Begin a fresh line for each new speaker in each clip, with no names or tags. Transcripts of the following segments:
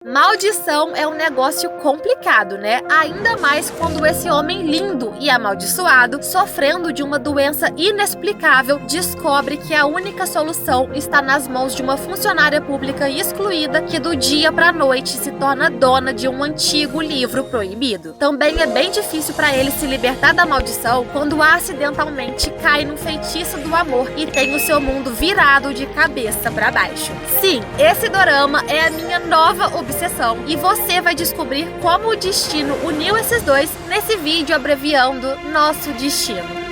Maldição é um negócio complicado, né? Ainda mais quando esse homem lindo e amaldiçoado, sofrendo de uma doença inexplicável, descobre que a única solução está nas mãos de uma funcionária pública excluída que do dia pra noite se torna dona de um antigo livro proibido. Também é bem difícil para ele se libertar da maldição quando acidentalmente cai num feitiço do amor e tem o seu mundo virado de cabeça para baixo. Sim, esse dorama é a minha nova obsessão e você vai descobrir como o destino uniu esses dois nesse vídeo abreviando Nosso Destino.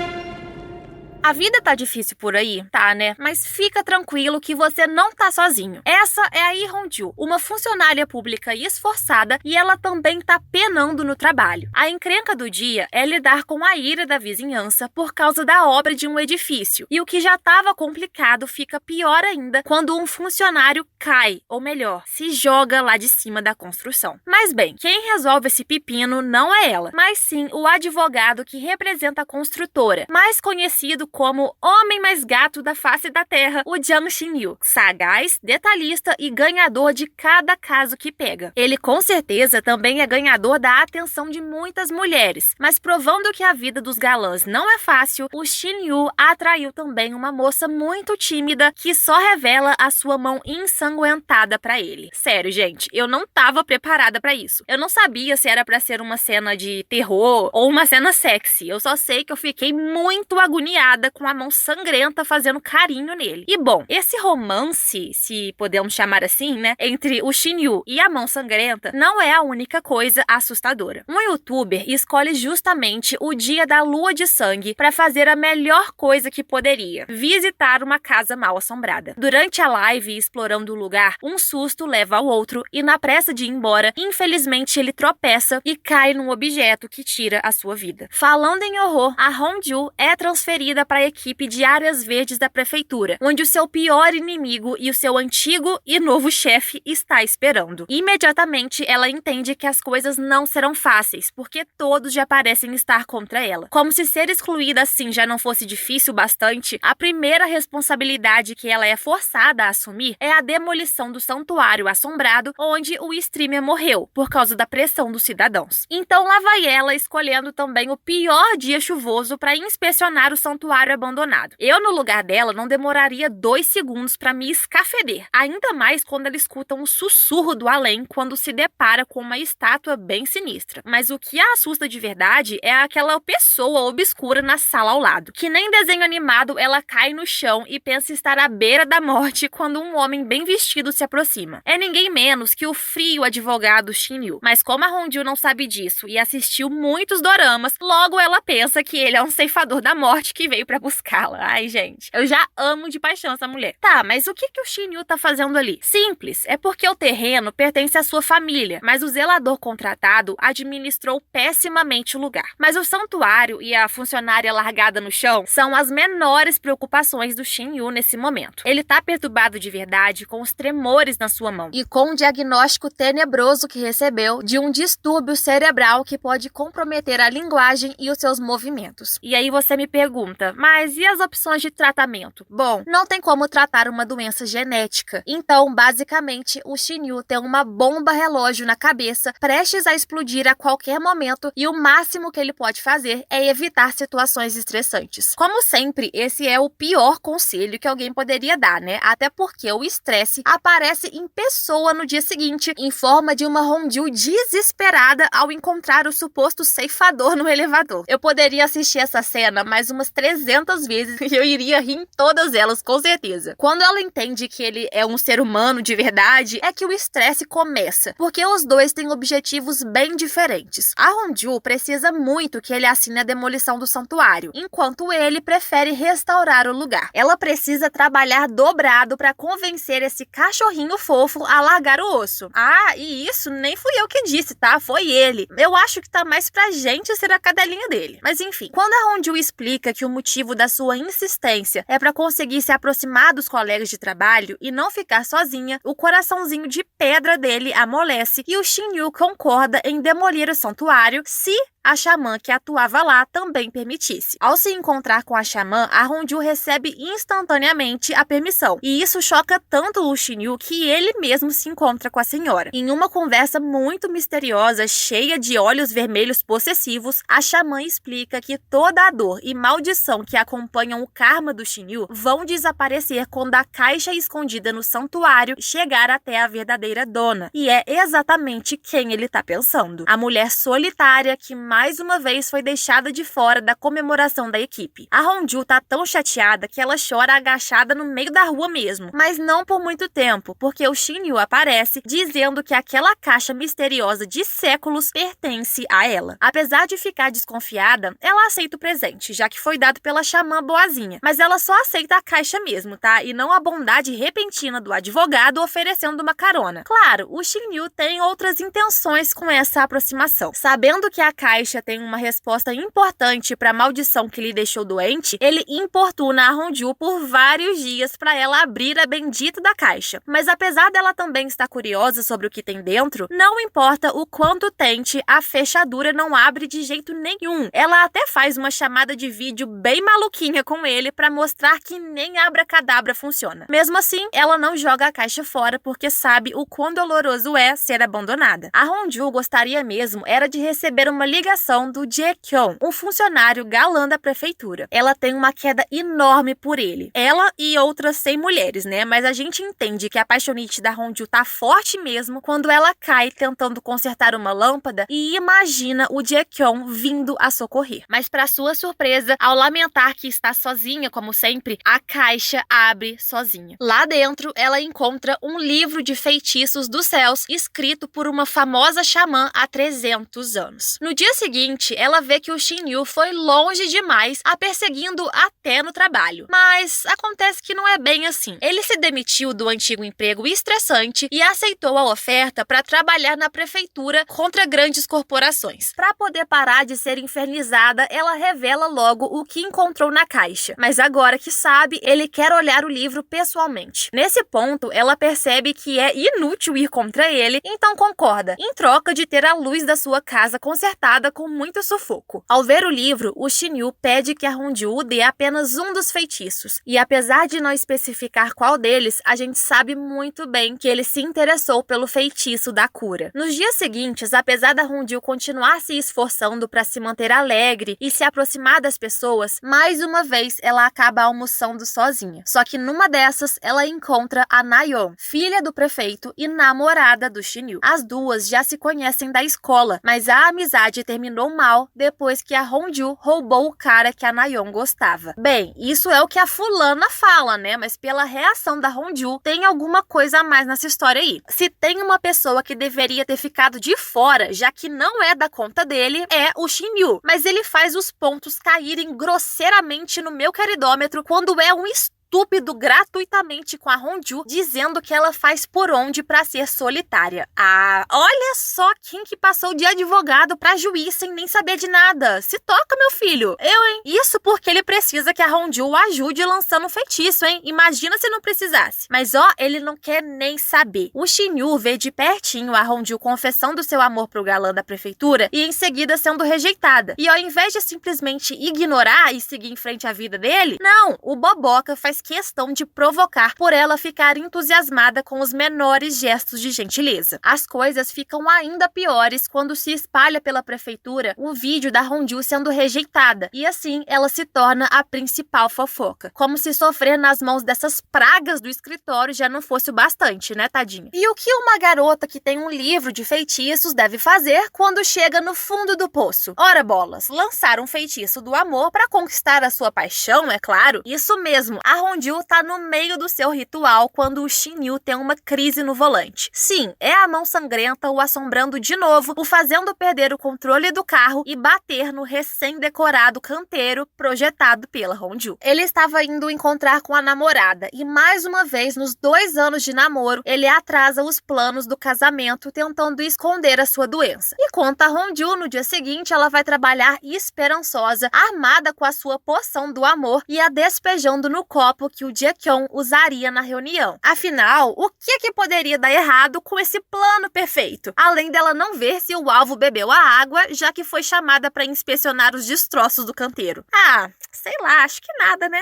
A vida tá difícil por aí, tá, né? Mas fica tranquilo que você não tá sozinho. Essa é a Lee Hong-joo, uma funcionária pública esforçada e ela também tá penando no trabalho. A encrenca do dia é lidar com a ira da vizinhança por causa da obra de um edifício. E o que já tava complicado fica pior ainda quando um funcionário cai, ou melhor, se joga lá de cima da construção. Mas bem, quem resolve esse pepino não é ela, mas sim o advogado que representa a construtora, mais conhecido como homem mais gato da face da terra, o Jang Shin-yu, sagaz, detalhista e ganhador de cada caso que pega. Ele com certeza também é ganhador da atenção de muitas mulheres, mas provando que a vida dos galãs não é fácil, o Shin-yu atraiu também uma moça muito tímida que só revela a sua mão ensanguentada pra ele. Sério, gente, eu não tava preparada pra isso. Eu não sabia se era pra ser uma cena de terror ou uma cena sexy. Eu só sei que eu fiquei muito agoniada com a mão sangrenta fazendo carinho nele. E bom, esse romance, se podemos chamar assim, né, entre o Shin-yu e a mão sangrenta, não é a única coisa assustadora. Um youtuber escolhe justamente o dia da lua de sangue para fazer a melhor coisa que poderia: visitar uma casa mal assombrada. Durante a live explorando o lugar, um susto leva ao outro e na pressa de ir embora, infelizmente ele tropeça e cai num objeto que tira a sua vida. Falando em horror, a Hong-joo é transferida para a equipe de áreas verdes da prefeitura, onde o seu pior inimigo e o seu antigo e novo chefe está esperando. Imediatamente, ela entende que as coisas não serão fáceis, porque todos já parecem estar contra ela. Como se ser excluída assim já não fosse difícil bastante, a primeira responsabilidade que ela é forçada a assumir é a demolição do santuário assombrado onde o streamer morreu, por causa da pressão dos cidadãos. Então lá vai ela escolhendo também o pior dia chuvoso para inspecionar o santuário abandonado. Eu, no lugar dela, não demoraria 2 segundos para me escafeder, ainda mais quando ela escuta um sussurro do além quando se depara com uma estátua bem sinistra. Mas o que a assusta de verdade é aquela pessoa obscura na sala ao lado, que nem desenho animado ela cai no chão e pensa estar à beira da morte quando um homem bem vestido se aproxima. É ninguém menos que o frio advogado Shin-yu. Mas como a Hong-joo não sabe disso e assistiu muitos doramas, logo ela pensa que ele é um ceifador da morte que veio pra buscá-la. Ai, gente, eu já amo de paixão essa mulher. Tá, mas o que o Shin-yu tá fazendo ali? Simples, é porque o terreno pertence à sua família, mas o zelador contratado administrou pessimamente o lugar. Mas o santuário e a funcionária largada no chão são as menores preocupações do Shin-yu nesse momento. Ele tá perturbado de verdade com os tremores na sua mão e com o diagnóstico tenebroso que recebeu de um distúrbio cerebral que pode comprometer a linguagem e os seus movimentos. E aí você me pergunta, mas e as opções de tratamento? Bom, não tem como tratar uma doença genética. Então, basicamente, o Shin-yu tem uma bomba relógio na cabeça, prestes a explodir a qualquer momento, e o máximo que ele pode fazer é evitar situações estressantes. Como sempre, esse é o pior conselho que alguém poderia dar, né? Até porque o estresse aparece em pessoa no dia seguinte, em forma de uma Hong-joo desesperada ao encontrar o suposto ceifador no elevador. Eu poderia assistir essa cena mais umas 300 vezes e eu iria rir em todas elas, com certeza. Quando ela entende que ele é um ser humano de verdade, é que o estresse começa, porque os dois têm objetivos bem diferentes. A Hong-joo precisa muito que ele assine a demolição do santuário, enquanto ele prefere restaurar o lugar. Ela precisa trabalhar dobrado para convencer esse cachorrinho fofo a largar o osso. Ah, e isso nem fui eu que disse, tá? Foi ele. Eu acho que tá mais pra gente ser a cadelinha dele. Mas enfim, quando a Hong-joo explica que o motivo motivo da sua insistência é para conseguir se aproximar dos colegas de trabalho e não ficar sozinha, o coraçãozinho de pedra dele amolece e o Shin-Yu concorda em demolir o santuário se a xamã que atuava lá também permitisse. Ao se encontrar com a xamã, a Hongju recebe instantaneamente a permissão. E isso choca tanto o Shin-Yu que ele mesmo se encontra com a senhora. Em uma conversa muito misteriosa, cheia de olhos vermelhos possessivos, a xamã explica que toda a dor e maldição que acompanham o karma do Shin-Yu vão desaparecer quando a caixa escondida no santuário chegar até a verdadeira dona. E é exatamente quem ele está pensando. A mulher solitária que mais uma vez foi deixada de fora da comemoração da equipe. A Hongju tá tão chateada que ela chora agachada no meio da rua mesmo, mas não por muito tempo, porque o Shin-Yu aparece dizendo que aquela caixa misteriosa de séculos pertence a ela. Apesar de ficar desconfiada, ela aceita o presente, já que foi dado pela xamã boazinha, mas ela só aceita a caixa mesmo, tá? E não a bondade repentina do advogado oferecendo uma carona. Claro, o Shin-Yu tem outras intenções com essa aproximação. Sabendo que a caixa tem uma resposta importante para a maldição que lhe deixou doente, ele importuna a Hongju por vários dias para ela abrir a bendita da caixa. Mas apesar dela também estar curiosa sobre o que tem dentro, não importa o quanto tente, a fechadura não abre de jeito nenhum. Ela até faz uma chamada de vídeo bem maluquinha com ele para mostrar que nem abracadabra funciona. Mesmo assim, ela não joga a caixa fora porque sabe o quão doloroso é ser abandonada. A Hongju gostaria mesmo era de receber uma ligação do Jae-kyung, um funcionário galã da prefeitura. Ela tem uma queda enorme por ele. Ela e outras 100 mulheres, né? Mas a gente entende que a paixonite da Hongju tá forte mesmo quando ela cai tentando consertar uma lâmpada e imagina o Jae-kyung vindo a socorrer. Mas para sua surpresa, ao lamentar que está sozinha, como sempre, a caixa abre sozinha. Lá dentro, ela encontra um livro de feitiços dos céus escrito por uma famosa xamã há 300 anos. No dia seguinte, ela vê que o Shin-Yu foi longe demais, a perseguindo até no trabalho. Mas acontece que não é bem assim. Ele se demitiu do antigo emprego estressante e aceitou a oferta para trabalhar na prefeitura contra grandes corporações. Para poder parar de ser infernizada, ela revela logo o que encontrou na caixa. Mas agora que sabe, ele quer olhar o livro pessoalmente. Nesse ponto, ela percebe que é inútil ir contra ele, então concorda, em troca de ter a luz da sua casa consertada com muito sufoco. Ao ver o livro, o Shin-Yu pede que a Hongju dê apenas um dos feitiços. E apesar de não especificar qual deles, a gente sabe muito bem que ele se interessou pelo feitiço da cura. Nos dias seguintes, apesar da Hongju continuar se esforçando para se manter alegre e se aproximar das pessoas, mais uma vez ela acaba almoçando sozinha. Só que numa dessas, ela encontra a Na-yeon, filha do prefeito e namorada do Shin-Yu. As duas já se conhecem da escola, mas a amizade terminou mal depois que a Hongju roubou o cara que a Na-yeon gostava. Bem, isso é o que a fulana fala, né? Mas pela reação da Hongju, tem alguma coisa a mais nessa história aí. Se tem uma pessoa que deveria ter ficado de fora, já que não é da conta dele, é o Shin-Yu. Mas ele faz os pontos caírem grosseiramente no meu queridômetro quando é um estúpido gratuitamente com a Hongju, dizendo que ela faz por onde pra ser solitária. Ah, olha só quem que passou de advogado pra juiz sem nem saber de nada. Se toca, meu filho. Eu, hein? Isso porque ele precisa que a Hongju o ajude lançando um feitiço, hein? Imagina se não precisasse. Mas ó, ele não quer nem saber. O Shin-Yu vê de pertinho a Hongju confessando seu amor pro galã da prefeitura e em seguida sendo rejeitada. E ao invés de simplesmente ignorar e seguir em frente à vida dele, não, o boboca faz questão de provocar por ela ficar entusiasmada com os menores gestos de gentileza. As coisas ficam ainda piores quando se espalha pela prefeitura o vídeo da Hongju sendo rejeitada, e assim ela se torna a principal fofoca. Como se sofrer nas mãos dessas pragas do escritório já não fosse o bastante, né, tadinha? E o que uma garota que tem um livro de feitiços deve fazer quando chega no fundo do poço? Ora bolas, lançar um feitiço do amor para conquistar a sua paixão, é claro. Isso mesmo, a Hongju tá no meio do seu ritual quando o Shin-Yu tem uma crise no volante. Sim, é a mão sangrenta o assombrando de novo, o fazendo perder o controle do carro e bater no recém-decorado canteiro projetado pela Hongju. Ele estava indo encontrar com a namorada e mais uma vez, nos 2 anos de namoro, ele atrasa os planos do casamento tentando esconder a sua doença. E conta a Hongju, no dia seguinte ela vai trabalhar esperançosa, armada com a sua poção do amor e a despejando no copo que o Jae-kyung usaria na reunião. Afinal, o que poderia dar errado com esse plano perfeito? Além dela não ver se o alvo bebeu a água, já que foi chamada para inspecionar os destroços do canteiro. Ah, sei lá, acho que nada, né?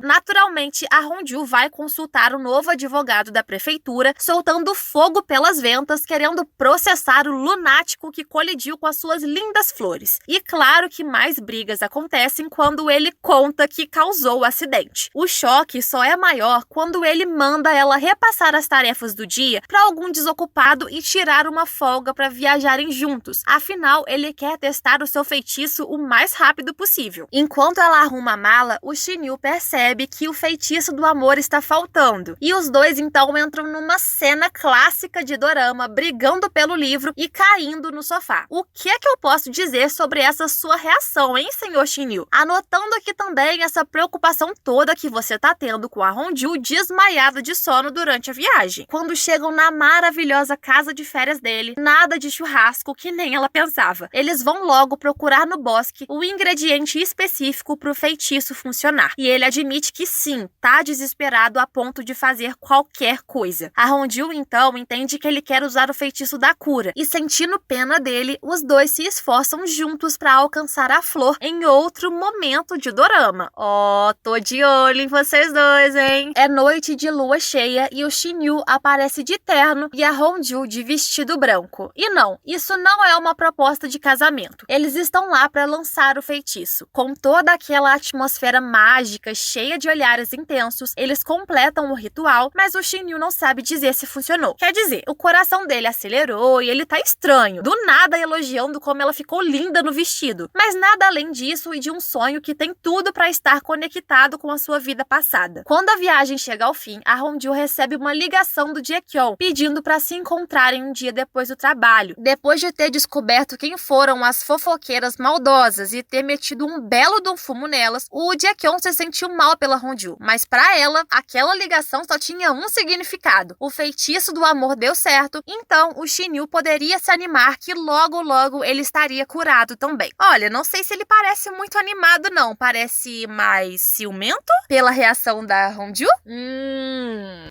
Naturalmente, a Hongju vai consultar o novo advogado da prefeitura, soltando fogo pelas ventas, querendo processar o lunático que colidiu com as suas lindas flores. E claro que mais brigas acontecem quando ele conta que causou o acidente. O choque só é maior quando ele manda ela repassar as tarefas do dia para algum desocupado e tirar uma folga para viajarem juntos. Afinal, ele quer testar o seu feitiço o mais rápido possível. Enquanto ela arruma a mala, o Shin-Yu percebe que o feitiço do amor está faltando. E os dois então entram numa cena clássica de dorama, brigando pelo livro e caindo no sofá. O que é que eu posso dizer sobre essa sua reação, hein, senhor Shin-Yu? Anotando aqui também essa preocupação toda que você tá tendo com a Hongju desmaiada de sono durante a viagem. Quando chegam na maravilhosa casa de férias dele, nada de churrasco que nem ela pensava. Eles vão logo procurar no bosque o ingrediente específico pro feitiço funcionar. E ele admite que sim, tá desesperado a ponto de fazer qualquer coisa. A Hongju então entende que ele quer usar o feitiço da cura e, sentindo pena dele, os dois se esforçam juntos para alcançar a flor em outro momento de dorama. Ó, tô de olho em vocês dois, hein? É noite de lua cheia e o Shin-Yu aparece de terno e a Hongju de vestido branco. E não, isso não é uma proposta de casamento. Eles estão lá para lançar o feitiço. Com toda aquela atmosfera mágica, cheia de olhares intensos, eles completam o ritual, mas o Shin-Yu não sabe dizer se funcionou. Quer dizer, o coração dele acelerou e ele tá estranho, do nada elogiando como ela ficou linda no vestido. Mas nada além disso e de um sonho que tem tudo para estar conectado com a sua vida passada. Quando a viagem chega ao fim, a Hongju recebe uma ligação do Jae-kyung pedindo para se encontrarem um dia depois do trabalho. Depois de ter descoberto quem foram as fofoqueiras maldosas e ter metido um belo de um fumo nelas, o Jae-kyung se sentiu mal pela Hongju, mas para ela, aquela ligação só tinha um significado. O feitiço do amor deu certo, então o Shin-Yu poderia se animar que logo ele estaria curado também. Olha, não sei se ele parece muito animado não, parece mais ciumento pela reação da Hongju?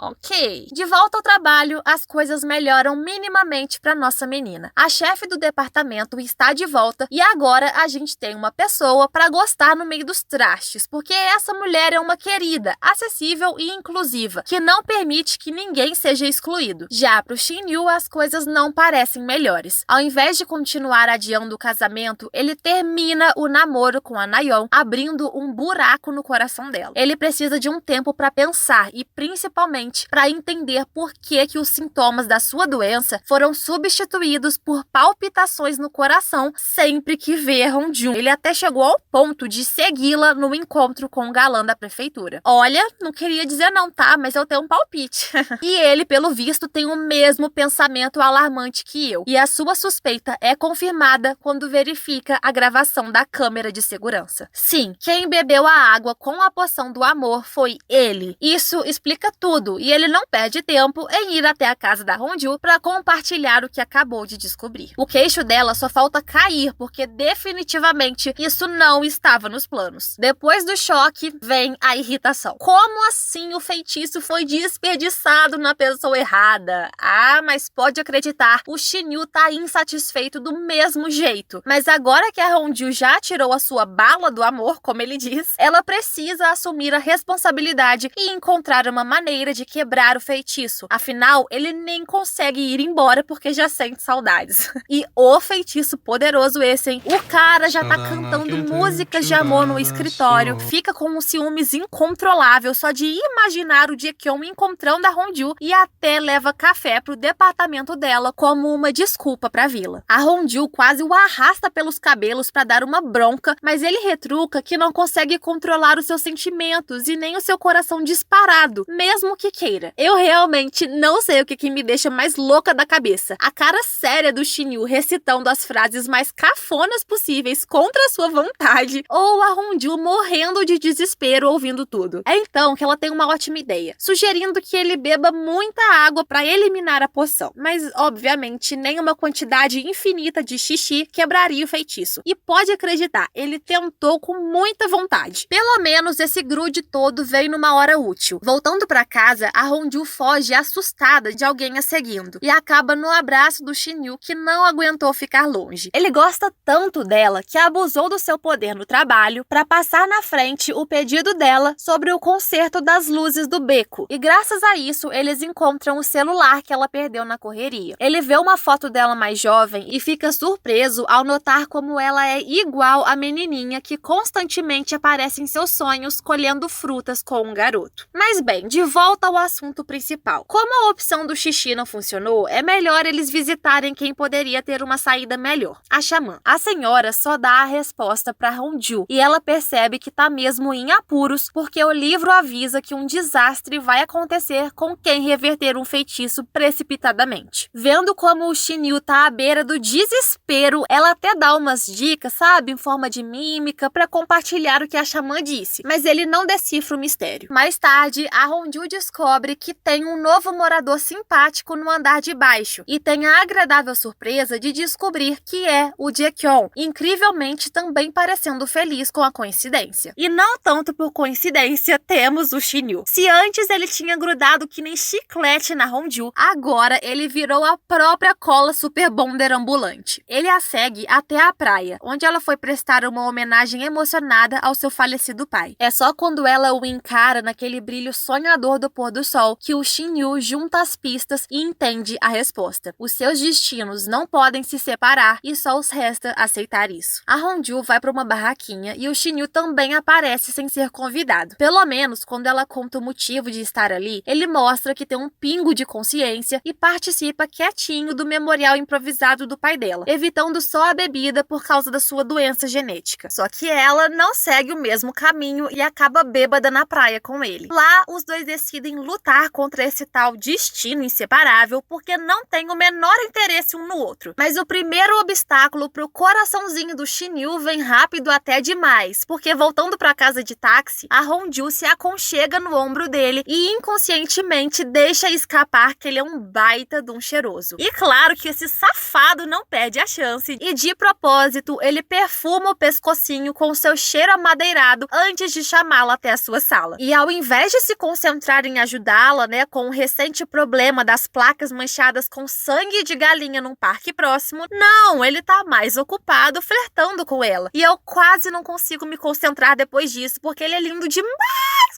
Ok. De volta ao trabalho, as coisas melhoram minimamente para nossa menina. A chefe do departamento está de volta e agora a gente tem uma pessoa para gostar no meio dos trastes, porque essa mulher é uma querida, acessível e inclusiva, que não permite que ninguém seja excluído. Já pro Shin-Yu, as coisas não parecem melhores. Ao invés de continuar adiando o casamento, ele termina o namoro com a Nayeon, abrindo um buraco no coração dela. Ele precisa de um tempo para pensar e principalmente para entender por que os sintomas da sua doença foram substituídos por palpitações no coração sempre que vê a Hongju. Ele até chegou ao ponto de segui-la no encontro com o galã da prefeitura. Olha, não queria dizer não, tá? Mas eu tenho um palpite. E ele, pelo visto, tem o mesmo pensamento alarmante que eu. E a sua suspeita é confirmada quando verifica a gravação da câmera de segurança. Sim, quem bebeu a água com a poção do amor foi ele. Isso explica tudo e ele não perde tempo em ir até a casa da Hongju para compartilhar o que acabou de descobrir. O queixo dela só falta cair porque definitivamente isso não estava nos planos. Depois do choque, vem a irritação. Como assim o feitiço foi desperdiçado na pessoa errada? Ah, mas pode acreditar, o Shin-Yu tá insatisfeito do mesmo jeito. Mas agora que a Hongju já tirou a sua bala do amor, como ele diz, ela precisa assumir a responsabilidade e encontrar uma maneira de quebrar o feitiço. Afinal, ele nem consegue ir embora porque já sente saudades. E o feitiço poderoso esse, hein? O cara já tá cantando músicas de amor no escritório, fica com um ciúmes incontrolável só de imaginar o Jae-kyung encontrando a Hongju e até leva café pro departamento dela como uma desculpa pra vila. A Hongju quase o arrasta pelos cabelos pra dar uma bronca, mas ele retruca que não consegue controlar os seus sentimentos e nem o seu coração disparado, mesmo que queira. Eu realmente não sei o que me deixa mais louca da cabeça. A cara séria do Shin-Yu recitando as frases mais cafonas possíveis contra a sua vontade, ou a Hong-Joo morrendo de desespero ouvindo tudo. É então que ela tem uma ótima ideia, sugerindo que ele beba muita água para eliminar a poção. Mas, obviamente, nenhuma quantidade infinita de xixi quebraria o feitiço. E pode acreditar, ele tentou com muita vontade. Pelo menos esse grude todo veio numa hora útil. Voltando para casa, a Hong-Joo foge assustada de alguém a seguindo e acaba no abraço do Shin-Yu, que não aguentou ficar longe. Ele gosta tanto dela que abusou do seu poder no trabalho para passar na frente o pedido dela sobre o conserto das luzes do beco. E graças a isso, eles encontram o celular que ela perdeu na correria. Ele vê uma foto dela mais jovem e fica surpreso ao notar como ela é igual à menininha que constantemente aparece em seus sonhos colhendo frutas com um garoto. Mas bem, de volta ao assunto principal. Como a opção do xixi não funcionou, é melhor eles visitarem quem poderia ter uma saída melhor, a xamã. A senhora só dá a resposta para Hong-Joo e ela percebe que tá mesmo em apuros porque o livro avisa que um desastre vai acontecer com quem reverter um feitiço precipitadamente. Vendo como o Shin-Yu tá à beira do desespero, ela até dá umas dicas, sabe, em forma de mímica, para compartilhar o que a xamã disse, mas ele não decifra o mistério. Mais tarde, a Hong-Joo descobre que tem um novo morador simpático no andar de baixo e tem a agradável surpresa de descobrir que é o Jae-kyung, incrivelmente também parecendo feliz com a coincidência. E não tanto por coincidência, temos o Shin-Yu. Se antes ele tinha grudado que nem chiclete na Hong-Joo, agora ele virou a própria cola super bonder ambulante. Ele a segue até a praia, onde ela foi prestar uma homenagem emocionada ao seu falecido pai. É só quando ela o encara naquele brilho sonhador do pôr do sol que o Shin-Yu junta as pistas e entende a resposta. Os seus destinos não podem se separar e só os resta aceitar isso. A Hong-Joo vai para uma barraquinha e o Shin-Yu também aparece sem ser convidado. Pelo menos, quando ela conta o motivo de estar ali, ele mostra que tem um pingo de consciência e participa quietinho do memorial improvisado do pai dela, evitando só a bebida por causa da sua doença genética. Só que ela não segue o mesmo caminho e acaba bêbada na praia com ele. Lá, os dois decidem lutar contra esse tal destino inseparável porque não têm o menor interesse um no outro. Mas o primeiro obstáculo pro coraçãozinho do Shin-Yu vem rápido até demais, porque voltando pra casa de táxi, a Hong-Joo se aconchega no ombro dele e inconscientemente deixa escapar que ele é um baita de um cheiroso. E claro que esse safado não perde a chance e de propósito ele perfuma o pescocinho com seu cheiro amadeirado antes de chamá-la até a sua sala. E ao invés de se concentrar em ajudá-la, com o recente problema das placas manchadas com sangue de galinha num parque próximo, não, ele tá mais ocupado flertando com ela. E eu quase não consigo me concentrar depois disso, porque ele é lindo demais,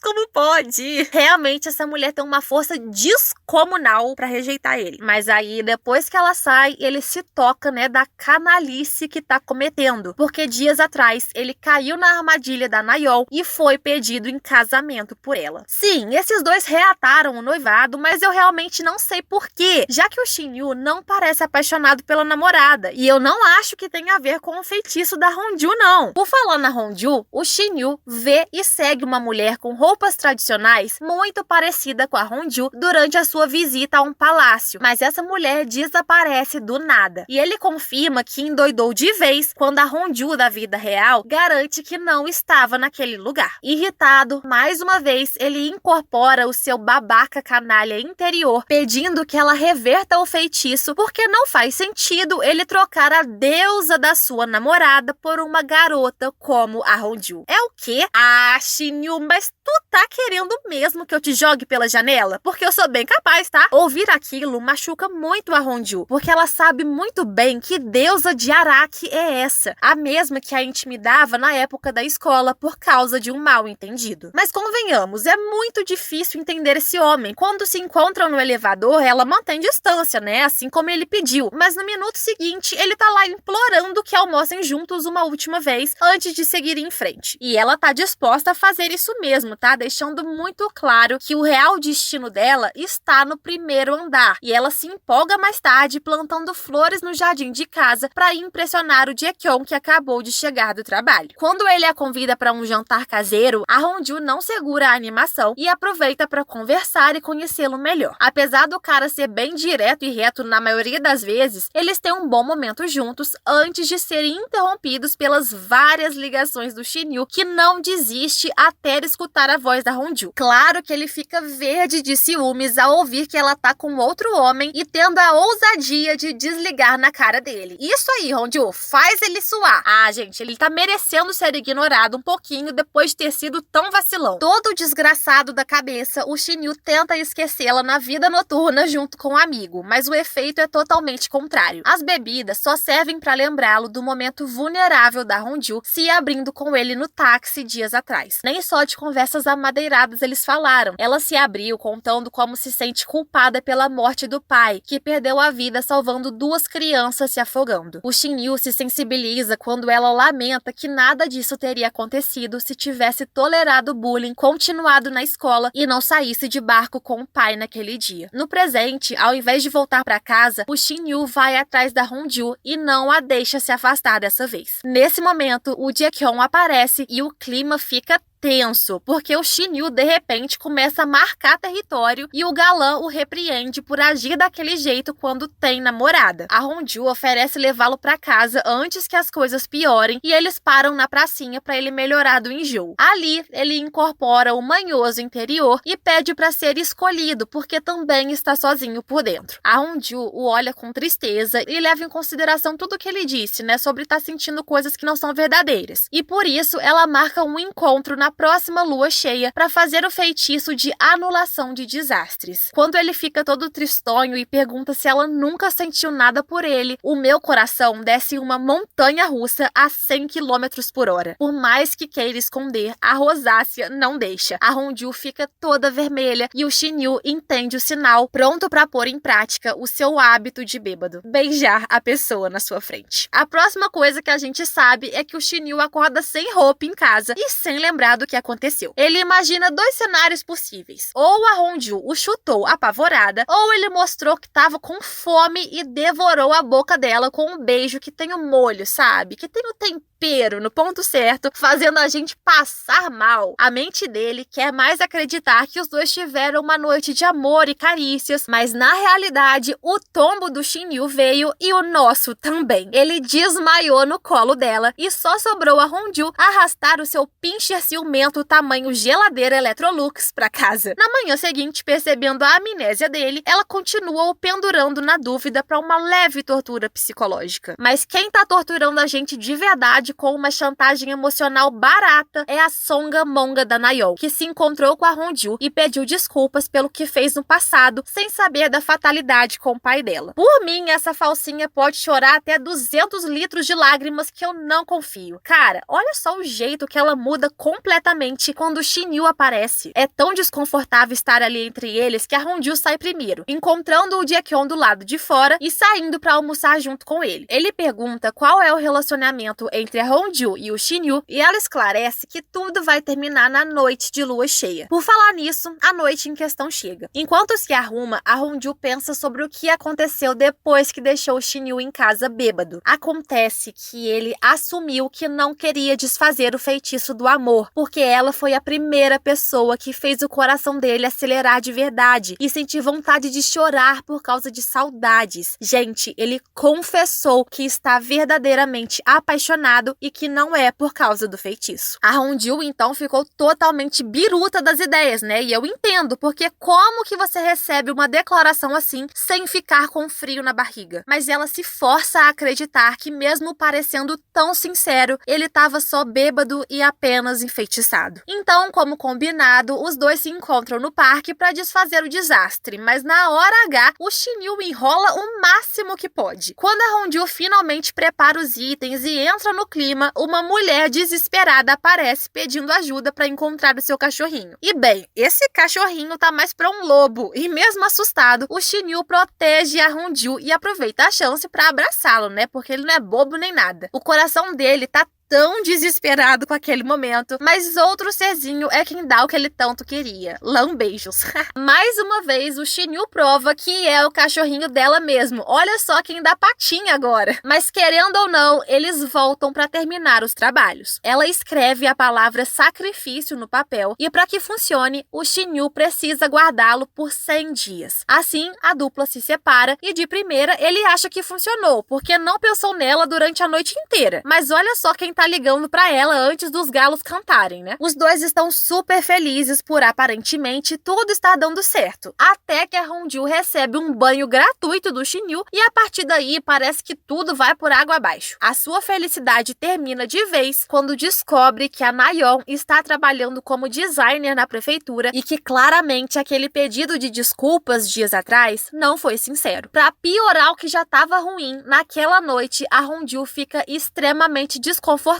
como pode? Realmente essa mulher tem uma força descomunal pra rejeitar ele. Mas aí, depois que ela sai, ele se toca, da canalice que tá cometendo. Porque dias atrás, ele caiu na armadilha da Nayeon e foi pedido em casamento por ela. Sim, esses dois reataram o noivado, mas eu realmente não sei porquê, já que o Shin-Yu não parece apaixonado pela namorada. E eu não acho que tenha a ver com o feitiço da Hong-Joo, não. Por falar na Hong-Joo, o Shin-Yu vê e segue uma mulher com roupas tradicionais muito parecida com a Hong-Joo durante a sua visita a um palácio, mas essa mulher desaparece do nada. E ele confirma que endoidou de vez quando a Hong-Joo da vida real garante que não estava naquele lugar. Irritado, mais uma vez, ele incorpora o seu babaca canalha interior, pedindo que ela reverta o feitiço, porque não faz sentido ele trocar a deusa da sua namorada por uma garota como a Hong-Joo. É o quê? Ah, Shin-Yu, mas tu tá querendo mesmo que eu te jogue pela janela? Porque eu sou bem capaz, tá? Ouvir aquilo machuca muito a Hong-Joo, porque ela sabe muito bem que deusa de Araki é essa, a mesma que a intimidava na época da escola por causa de um mal-entendido. Mas convenhamos, é muito difícil entender esse homem. Quando se encontram no elevador, ela mantém distância, assim como ele pediu. Mas no minuto seguinte, ele tá lá implorando que almocem juntos uma última vez antes de seguir em frente. E ela tá disposta a fazer isso mesmo, tá? chegar deixando muito claro que o real destino dela está no primeiro andar, e ela se empolga mais tarde plantando flores no jardim de casa para impressionar o Jae-kyung, que acabou de chegar do trabalho. Quando ele a convida para um jantar caseiro, a Hong-ju não segura a animação e aproveita para conversar e conhecê-lo melhor. Apesar do cara ser bem direto e reto na maioria das vezes, eles têm um bom momento juntos antes de serem interrompidos pelas várias ligações do Shin-yu, que não desiste até escutar a voz da Hong-ju. Claro que ele fica verde de ciúmes ao ouvir que ela tá com outro homem e tendo a ousadia de desligar na cara dele. Isso aí, Hong-ju, faz ele suar. Ah, gente, ele tá merecendo ser ignorado um pouquinho depois de ter sido tão vacilão. Todo desgraçado da cabeça, o Shin-yu tenta esquecê-la na vida noturna junto com o amigo, mas o efeito é totalmente contrário. As bebidas só servem para lembrá-lo do momento vulnerável da Hong-ju se abrindo com ele no táxi dias atrás. Nem só de conversas amadeiradas eles falaram. Ela se abriu contando como se sente culpada pela morte do pai, que perdeu a vida salvando 2 crianças se afogando. O Shin-yu se sensibiliza quando ela lamenta que nada disso teria acontecido se tivesse tolerado o bullying, continuado na escola e não saísse de barco com o pai naquele dia. No presente, ao invés de voltar para casa, o Shin-yu vai atrás da Hong-ju e não a deixa se afastar dessa vez. Nesse momento, o Jae-kyung aparece e o clima fica tenso, porque o Shin-yu de repente começa a marcar território e o galã o repreende por agir daquele jeito quando tem namorada. A Hong-ju oferece levá-lo para casa antes que as coisas piorem e eles param na pracinha para ele melhorar do enjoo. Ali, ele incorpora o manhoso interior e pede para ser escolhido, porque também está sozinho por dentro. A Hong-ju o olha com tristeza e leva em consideração tudo que ele disse, sobre estar sentindo coisas que não são verdadeiras. E por isso, ela marca um encontro na próxima lua cheia para fazer o feitiço de anulação de desastres. Quando ele fica todo tristonho e pergunta se ela nunca sentiu nada por ele, o meu coração desce uma montanha russa a 100 km por hora. Por mais que queira esconder, a rosácea não deixa. A Hong-ju fica toda vermelha e o Shin-yu entende o sinal, pronto para pôr em prática o seu hábito de bêbado: beijar a pessoa na sua frente. A próxima coisa que a gente sabe é que o Shin-yu acorda sem roupa em casa e sem lembrar do que aconteceu. Ele imagina 2 cenários possíveis. Ou a Hong-ju o chutou apavorada, ou ele mostrou que estava com fome e devorou a boca dela com um beijo que tem o molho, sabe? Que tem o tempero no ponto certo, fazendo a gente passar mal. A mente dele quer mais acreditar que os dois tiveram uma noite de amor e carícias, mas na realidade o tombo do Shin-yu veio e o nosso também. Ele desmaiou no colo dela e só sobrou a Hong-ju arrastar o seu pincher ciumento tamanho geladeira Electrolux pra casa. Na manhã seguinte, percebendo a amnésia dele, ela continua o pendurando na dúvida para uma leve tortura psicológica. Mas quem tá torturando a gente de verdade com uma chantagem emocional barata é a Songamonga da Nayeon, que se encontrou com a Hong-ju e pediu desculpas pelo que fez no passado, sem saber da fatalidade com o pai dela. Por mim, essa falsinha pode chorar até 200 litros de lágrimas que eu não confio. Cara, olha só o jeito que ela muda completamente quando o Shin-yu aparece. É tão desconfortável estar ali entre eles que a Hong-ju sai primeiro, encontrando o Jae-kyung do lado de fora e saindo para almoçar junto com ele. Ele pergunta qual é o relacionamento entre a Hong-ju e o Shin-yu e ela esclarece que tudo vai terminar na noite de lua cheia. Por falar nisso, a noite em questão chega. Enquanto se arruma, a Hong-ju pensa sobre o que aconteceu depois que deixou o Shin-yu em casa bêbado. Acontece que ele assumiu que não queria desfazer o feitiço do amor, porque ela foi a primeira pessoa que fez o coração dele acelerar de verdade e sentir vontade de chorar por causa de saudades. Gente, ele confessou que está verdadeiramente apaixonado e que não é por causa do feitiço. A Hong-ju então ficou totalmente biruta das ideias, E eu entendo, porque como que você recebe uma declaração assim sem ficar com frio na barriga? Mas ela se força a acreditar que mesmo parecendo tão sincero, ele estava só bêbado e apenas enfeitiçado. Então, como combinado, os dois se encontram no parque para desfazer o desastre, mas na hora H, o Shin-yu enrola o máximo que pode. Quando a Hong-ju finalmente prepara os itens e entra no clima, uma mulher desesperada aparece pedindo ajuda para encontrar o seu cachorrinho. E bem, esse cachorrinho tá mais para um lobo, e mesmo assustado, o Shin-yu protege a Hong-ju e aproveita a chance para abraçá-lo, Porque ele não é bobo nem nada. O coração dele tá tão desesperado com aquele momento, mas outro serzinho é quem dá o que ele tanto queria. Lambejos. Mais uma vez, o Shin-Yu prova que é o cachorrinho dela mesmo. Olha só quem dá patinha agora. Mas querendo ou não, eles voltam para terminar os trabalhos. Ela escreve a palavra sacrifício no papel e para que funcione, o Shin-Yu precisa guardá-lo por 100 dias. Assim, a dupla se separa e de primeira ele acha que funcionou, porque não pensou nela durante a noite inteira. Mas olha só quem tá ligando para ela antes dos galos cantarem, né? Os dois estão super felizes por aparentemente tudo estar dando certo. Até que a Hongju recebe um banho gratuito do Shin-Yu e a partir daí parece que tudo vai por água abaixo. A sua felicidade termina de vez quando descobre que a Nayeon está trabalhando como designer na prefeitura e que claramente aquele pedido de desculpas dias atrás não foi sincero. Para piorar o que já estava ruim, naquela noite a Hongju fica extremamente desconfortável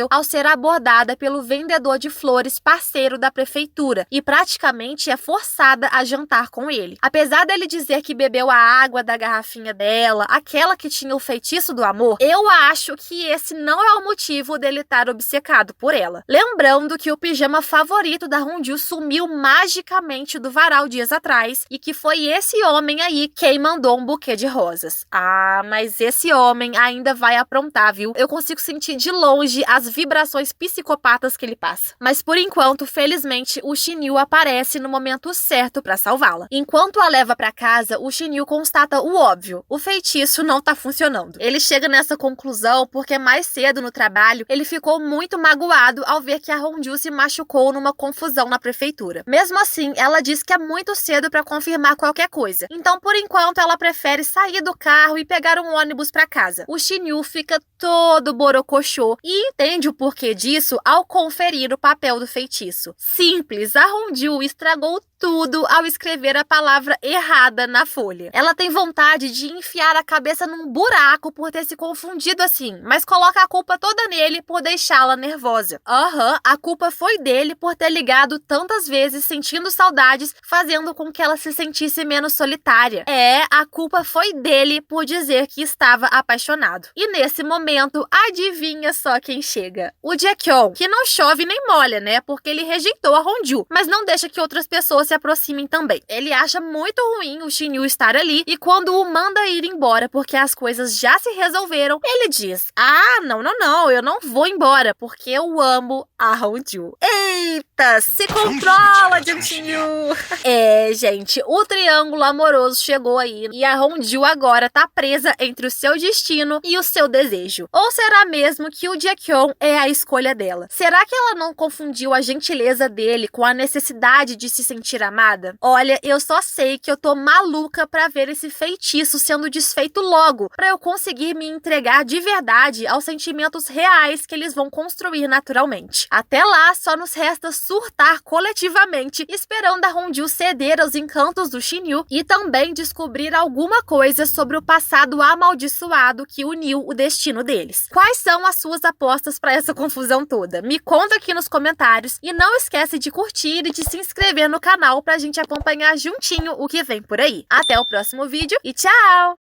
ao ser abordada pelo vendedor de flores parceiro da prefeitura e praticamente é forçada a jantar com ele. Apesar dele dizer que bebeu a água da garrafinha dela, aquela que tinha o feitiço do amor, eu acho que esse não é o motivo dele estar obcecado por ela. Lembrando que o pijama favorito da Hongju sumiu magicamente do varal dias atrás e que foi esse homem aí quem mandou um buquê de rosas. Ah, mas esse homem ainda vai aprontar, viu? Eu consigo sentir de longe as vibrações psicopatas que ele passa. Mas por enquanto, felizmente, o Shin-Yu aparece no momento certo para salvá-la. Enquanto a leva para casa, o Shin-Yu constata o óbvio: o feitiço não tá funcionando. Ele chega nessa conclusão porque mais cedo no trabalho ele ficou muito magoado ao ver que a Hongju se machucou numa confusão na prefeitura. Mesmo assim, ela diz que é muito cedo para confirmar qualquer coisa. Então, por enquanto, ela prefere sair do carro e pegar um ônibus para casa. O Shin-Yu fica todo borocochô e entende o porquê disso ao conferir o papel do feitiço. Simples, a Hongju estragou tudo ao escrever a palavra errada na folha. Ela tem vontade de enfiar a cabeça num buraco por ter se confundido assim, mas coloca a culpa toda nele por deixá-la nervosa. A culpa foi dele por ter ligado tantas vezes sentindo saudades, fazendo com que ela se sentisse menos solitária. A culpa foi dele por dizer que estava apaixonado. E nesse momento, adivinha só quem chega? O Jae-kyung, que não chove nem molha, né? Porque ele rejeitou a Hongju, mas não deixa que outras pessoas se aproximem também. Ele acha muito ruim o Shin-Yu estar ali e quando o manda ir embora porque as coisas já se resolveram, ele diz: não, eu não vou embora porque eu amo a Hongju. Eita, se controla, Jung-Shin-Yu! Gente, o triângulo amoroso chegou aí e a Hongju agora tá presa entre o seu destino e o seu desejo. Ou será mesmo que o Jae-kyung é a escolha dela? Será que ela não confundiu a gentileza dele com a necessidade de se sentir amada? Olha, eu só sei que eu tô maluca pra ver esse feitiço sendo desfeito logo, pra eu conseguir me entregar de verdade aos sentimentos reais que eles vão construir naturalmente. Até lá, só nos resta surtar coletivamente, esperando a Hongju ceder aos encantos do Shin-Yu e também descobrir alguma coisa sobre o passado amaldiçoado que uniu o destino deles. Quais são as suas apostas pra essa confusão toda? Me conta aqui nos comentários e não esquece de curtir e de se inscrever no canal pra gente acompanhar juntinho o que vem por aí. Até o próximo vídeo e tchau!